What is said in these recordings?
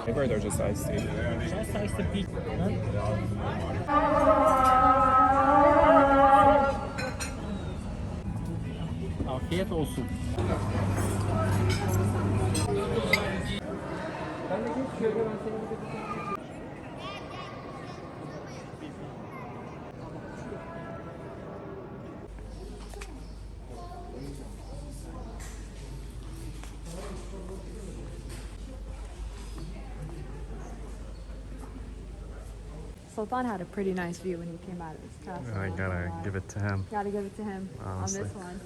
Flavor or just iced tea? Just iced tea. Afiyet olsun. Sultan had a pretty nice view when he came out of his castle. I gotta give it to him. Gotta give it to him. Honestly. On this one.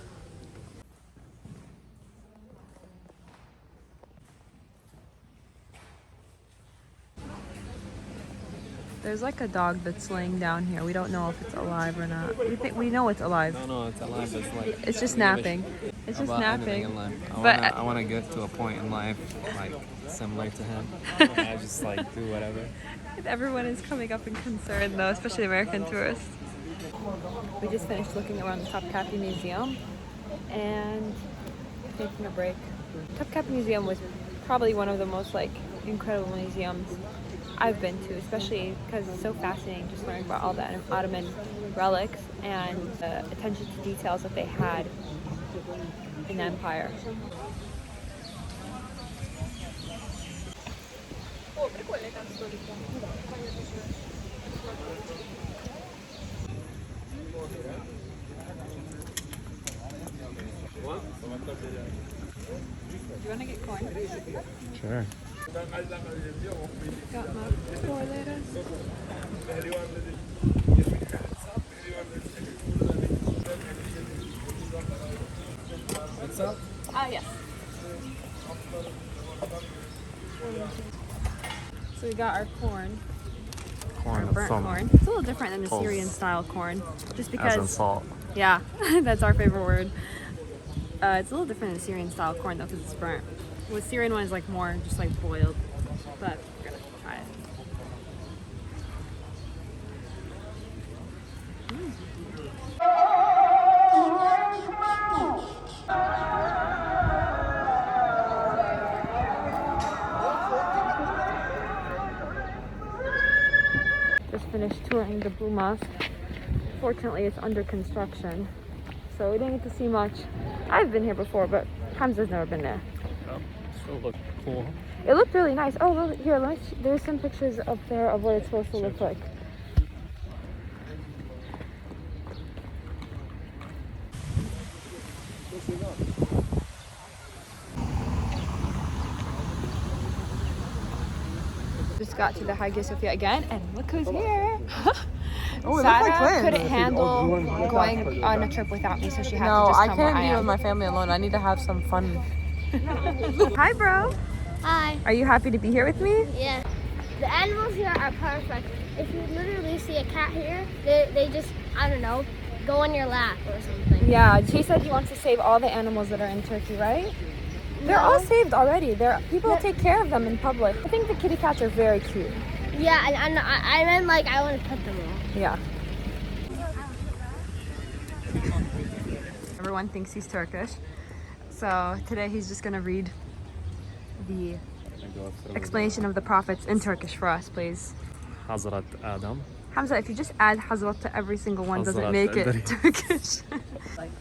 There's like a dog that's laying down here. We don't know if it's alive or not. We know it's alive. No, it's alive. It's like it's just napping. It's just napping. In life. I want to get to a point in life like similar to him. I just like do whatever. Everyone is coming up in concern though, especially American tourists. We just finished looking around the Topkapi Museum and taking a break. Topkapi Museum was probably one of the most like incredible museums I've been to, especially because it's so fascinating just learning about all the Ottoman relics and the attention to details that they had in the empire. Do you want to get corn? Sure. Got my 4 liters. What's up? Yes. So we got our corn. Our burnt corn. It's a little different than the Syrian style corn. Just because. As in salt. Yeah, that's our favorite word. It's a little different than Syrian style corn though because it's burnt. The Syrian one is like more just like boiled. But we're gonna try it. Just finished touring the Blue Mosque. Fortunately, it's under construction, so we didn't get to see much. I've been here before, but Hamza's never been there. Oh, still look cool. It looked really nice. Oh, well, here, there's some pictures up there of what it's supposed to look like. Just got to the Hagia Sophia again, and look who's here. Oh, Sarah couldn't handle going on a trip without me, so she had to just come. No, I can't be with my family alone. I need to have some fun. Hi, bro. Hi. Are you happy to be here with me? Yeah. The animals here are perfect. If you literally see a cat here, they just, I don't know, go on your lap or something. Yeah, he said he wants to save all the animals that are in Turkey, right? They're all saved already. People take care of them in public. I think the kitty cats are very cute. Yeah, and I meant like I want to pet them all. Yeah. Everyone thinks he's Turkish. So today he's just gonna read the explanation of the prophets in Turkish for us, please. Hazrat Adam. Hamza, if you just add Hazrat to every single one, doesn't Hazrat make it Adari. Turkish. Like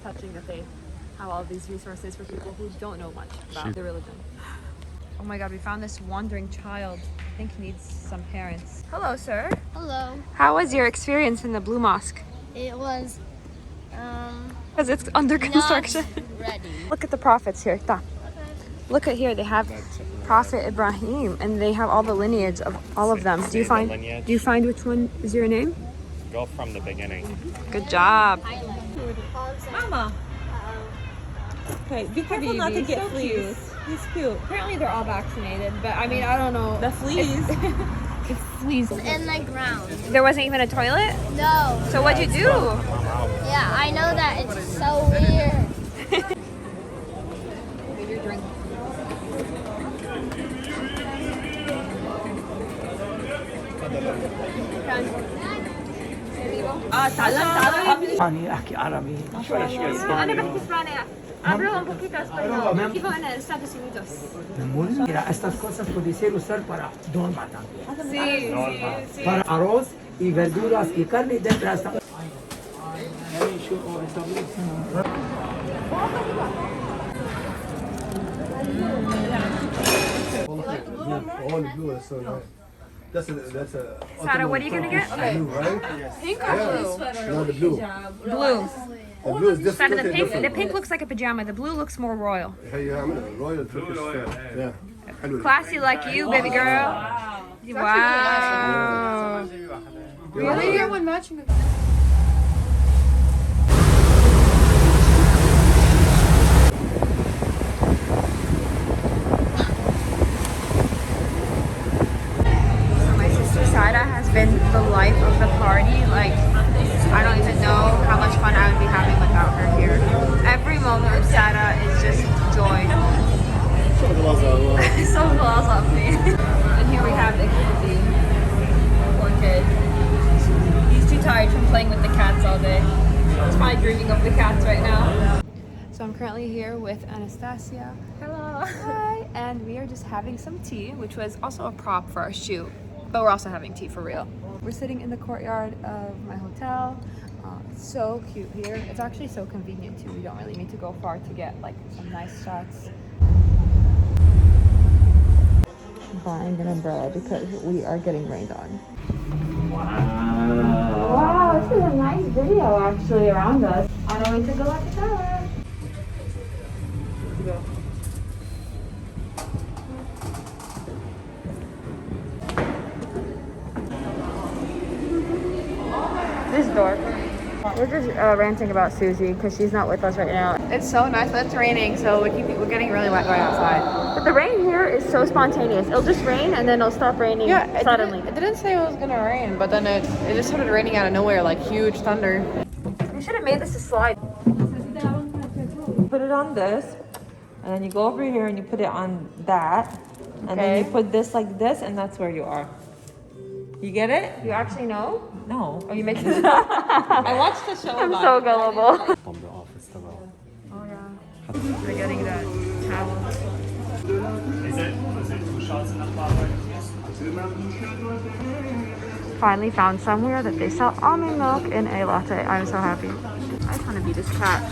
touching the faith, have all these resources for people who don't know much about the religion. Oh my God, we found this wandering child. I think he needs some parents. Hello, sir. Hello. How was your experience in the Blue Mosque? It was, Because it's under construction. not ready. Look at the prophets here. Ta. Look at here. They have Prophet Ibrahim, and they have all the lineage of all of them. Do you find which one is your name? Go from the beginning. Good job. Mama. Okay, be careful not to get fleas. He's cute. Apparently they're all vaccinated, but I mean, I don't know. The fleas. It's fleas. In the ground. There wasn't even a toilet? No. So what'd you do? Yeah, I know that. It's so weird. Your drink. تعلمت عربي. أحكي عربي. شوي. أنا بحكي إسبانيا. Hablo un poquito español. Vivo en Estados Unidos. Mira, estas cosas pueden ser usar para dolma también. Sí. Para arroz y verduras y carne dentro hasta. All blue, so that's a. Sarah, what are you gonna get? Blue, right? Pink or blue? No, the blue. Blue. The blue is different. Sarah, the different. pink. The pink looks like a pajama. The blue looks more royal. Hey, yeah, I'm in a royal Turkish fan. Yeah. حلو. Classy like you, baby girl. Wow. Really? Your one matching. My sister Sada has been the life of the party. Like, I don't even know how much fun I would be having without her here. Every moment with Sada is just joy. So philosophy. And here we have Iqbal. Poor kid. He's too tired from playing with the cats all day. He's probably dreaming of the cats right now. So I'm currently here with Anastasia. Hello. Hi. And we are just having some tea, which was also a prop for our shoot. But we're also having tea for real. We're sitting in the courtyard of my hotel. It's so cute here. It's actually so convenient too. We don't really need to go far to get like some nice shots. Buying an umbrella because we are getting rained on. Wow, this is a nice video actually around us. On our way to Galactic Tower. Go. This door. We're just ranting about Susie because she's not with us right now. It's so nice, but it's raining, so we're getting really wet going outside. But the rain here is so spontaneous. It'll just rain and then it'll stop raining suddenly. It didn't say it was gonna rain, but then it just started raining out of nowhere, like huge thunder. You should have made this a slide. You put it on this, and then you go over here and you put it on that, and then you put this like this, and that's where you are. You get it? You actually know? No. Oh, you make this I watched the show. I'm so gullible. From the office to well. Oh yeah. We're getting that towel. Finally found somewhere that they sell almond milk in a latte. I'm so happy. I just want to be this cat.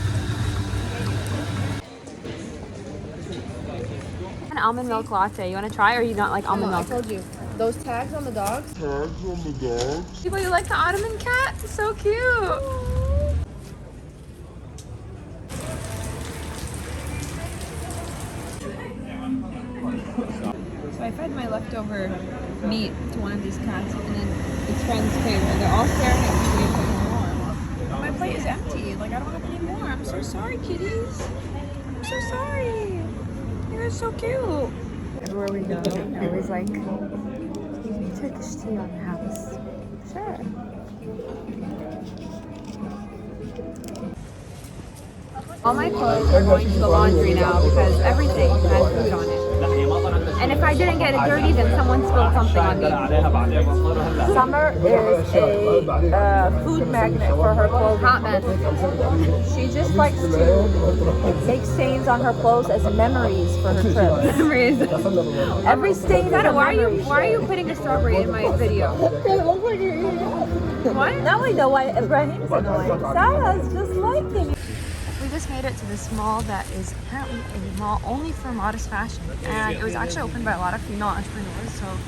An almond milk latte. You want to try, or you don't like almond milk? I told you. Those tags on the dogs. People, you like the Ottoman cat? It's so cute. So I fed my leftover meat to one of these cats, and then its friends came, and they're all staring at me for more. My plate is empty. Like, I don't have any more. I'm so sorry, kitties. I'm so sorry. You guys are so cute. Everywhere we go, they're always like, Turkish tea on the house. Sure. All my clothes are going to the laundry now because everything has food on it. And if I didn't get it dirty, then someone spilled something on me. Summer is a food magnet for her clothes. Hot mess. She just likes to make stains on her clothes as memories for her trips. Memories. Every stain is a memory. Why are you putting a strawberry in my video? What? Now we know why Ibrahim's annoying. Sarah's just liking it. We just made it to this mall that is apparently a mall only for modest fashion, and it was actually opened by a lot of female entrepreneurs, so I'm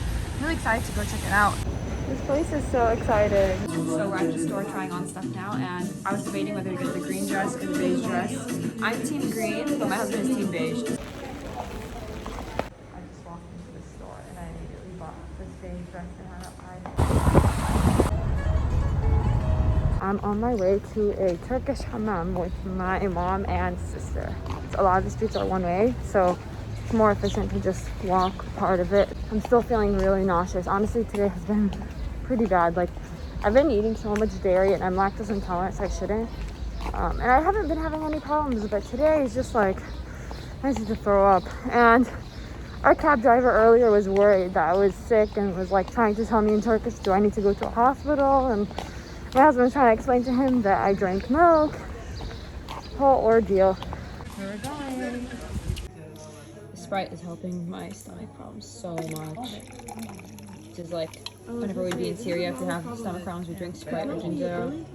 really excited to go check it out. This place is so exciting. So we're at the store trying on stuff now, and I was debating whether to get the green dress or the beige dress. I'm team green, but my husband is team beige. I just walked into the store and I immediately bought this beige dress and I'm on my way to a Turkish hamam with my mom and sister. A lot of the streets are one way, so it's more efficient to just walk part of it. I'm still feeling really nauseous. Honestly, today has been pretty bad. Like, I've been eating so much dairy and I'm lactose intolerant, so I shouldn't. And I haven't been having any problems, but today is just like, I just need to throw up. And our cab driver earlier was worried that I was sick and was like trying to tell me in Turkish, do I need to go to a hospital? And my husband was trying to explain to him that I drank milk. Whole ordeal. we're going. Sprite is helping my stomach problems so much. Just like whenever we'd be in Syria, if we have stomach problems, we drink Sprite or ginger ale.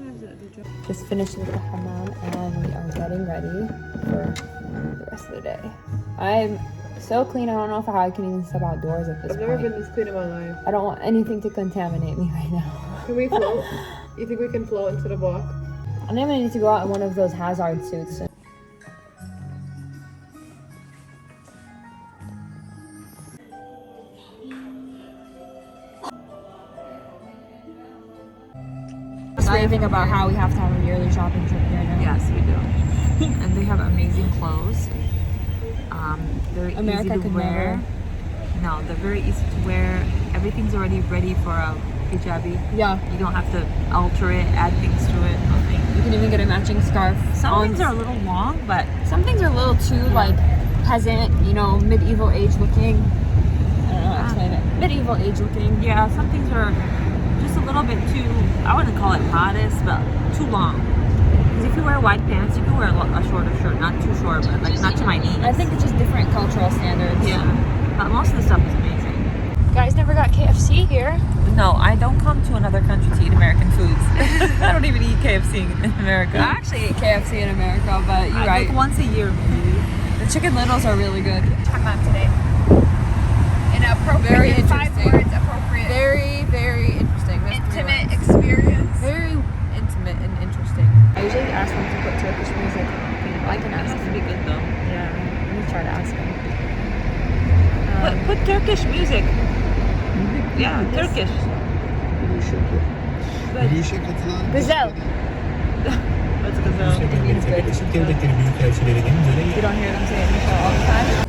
Just finished with the hammam and we are getting ready for the rest of the day. I'm so clean, I don't know how I can even step outdoors at this point. I've never been this clean in my life. I don't want anything to contaminate me right now. Can we float? You think we can float instead of walk? I'm gonna need to go out in one of those hazard suits. Raving about how we have to have a yearly shopping trip here now. Yes, we do. And they have amazing clothes. They're America easy to could wear. No, they're very easy to wear. Everything's already ready for a hijabi. Yeah, You don't have to alter it, add things to it, nothing. you can even get a matching scarf. Some things are a little long, but some things are a little too like peasant, you know, medieval age looking. I don't know how to explain it. Medieval age looking. yeah, some things are just a little bit too, I wouldn't call it modest, but too long. Because if you wear wide pants, you can wear a shorter shirt, not too short, but like not to my knees. I think it's just different cultural standards. Yeah, but most of the stuff is amazing. Guys never got KFC here. No, I don't come to another country to eat American foods. I don't even eat KFC in America. I actually ate KFC in America, but you're right. Like once a year, maybe. The chicken littles are really good. Hammam today. Inappropriate. Very In 5 interesting. words, appropriate. Very, very interesting. Intimate experience. Very intimate and interesting. I usually ask them to put Turkish music. I can ask him. Be good though. Yeah, let me try to ask him. Put Turkish music. Yeah, Turkish. Güzel. What's gazelle? It means good. You don't hear them say it all the time.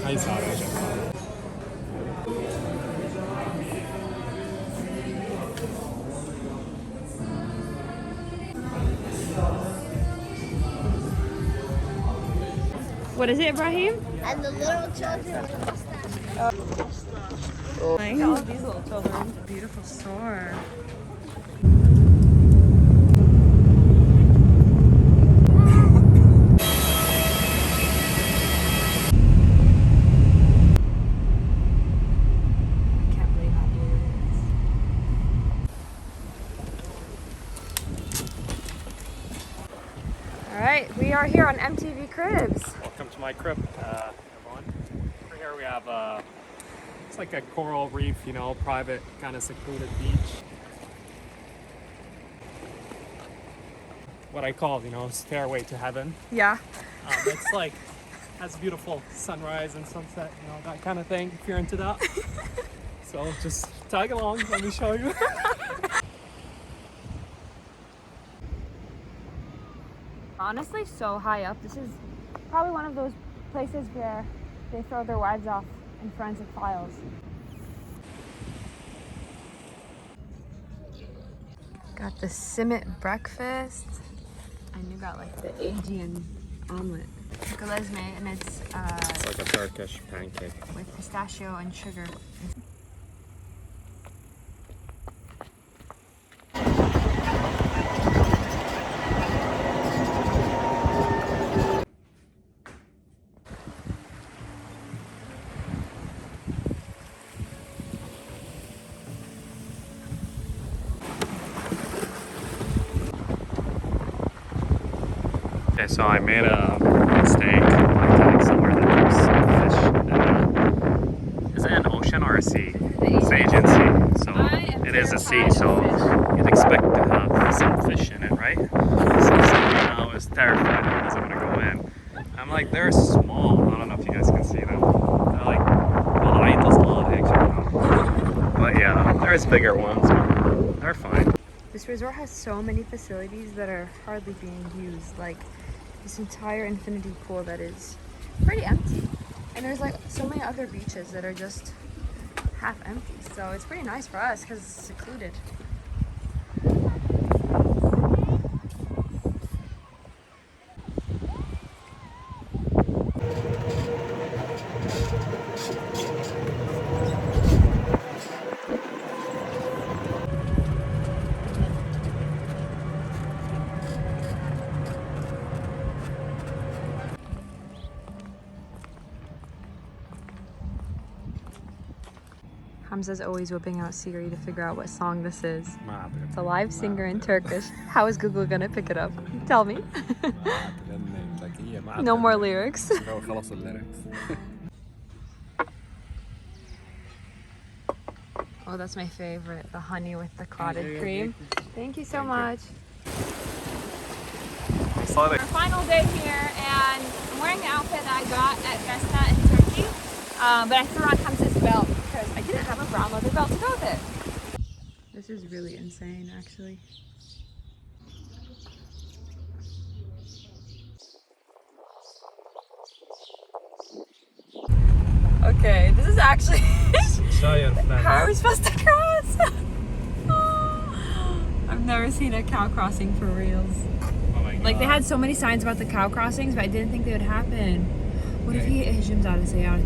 Hi, Sarah. What is it, Ibrahim? And the little children with mustaches. Look at all these little children. Beautiful store. Alright, we are here on MTV Cribs. Welcome to my crib, everyone. Over here we have it's like a coral reef, you know, private, kind of secluded beach. What I call, you know, stairway to heaven. Yeah. It's like has beautiful sunrise and sunset, you know, that kind of thing. If you're into that, so just tag along. Let me show you. Honestly, so high up. This is probably one of those places where they throw their wives off in forensic files. Got the simit breakfast. And you got like the Aegean omelet. Galesme, and it's It's like a Turkish pancake. with pistachio and sugar. Okay, so I made a mistake by telling somewhere that there's fish is it an ocean or a sea? It's Aegean Sea. So it is a sea, so you'd expect to have some fish in it, right? So somebody now is terrified he doesn't want to go in. I'm like, they're small. I don't know if you guys can see them. They're like, well, I eat those little eggs right now. But yeah, there's bigger ones, but they're fine. This resort has so many facilities that are hardly being used. Like this entire infinity pool that is pretty empty. And there's like so many other beaches that are just half empty. So it's pretty nice for us because it's secluded. Hamza's always whipping out Siri to figure out what song this is. It's a live singer in Turkish. How is Google gonna pick it up? Tell me. No more lyrics. Oh, that's my favorite. The honey with the clotted cream. Thank you so much. Our final day here, and I'm wearing the outfit that I got at Festa in Turkey, but I threw on Hamza's belt because I didn't have a brown leather belt to go with it. This is really insane, actually. Okay, this is actually... How are we supposed to cross? I've never seen a cow crossing for reals. Like, they had so many signs about the cow crossings, but I didn't think they would happen. What if he hijabs out and say out?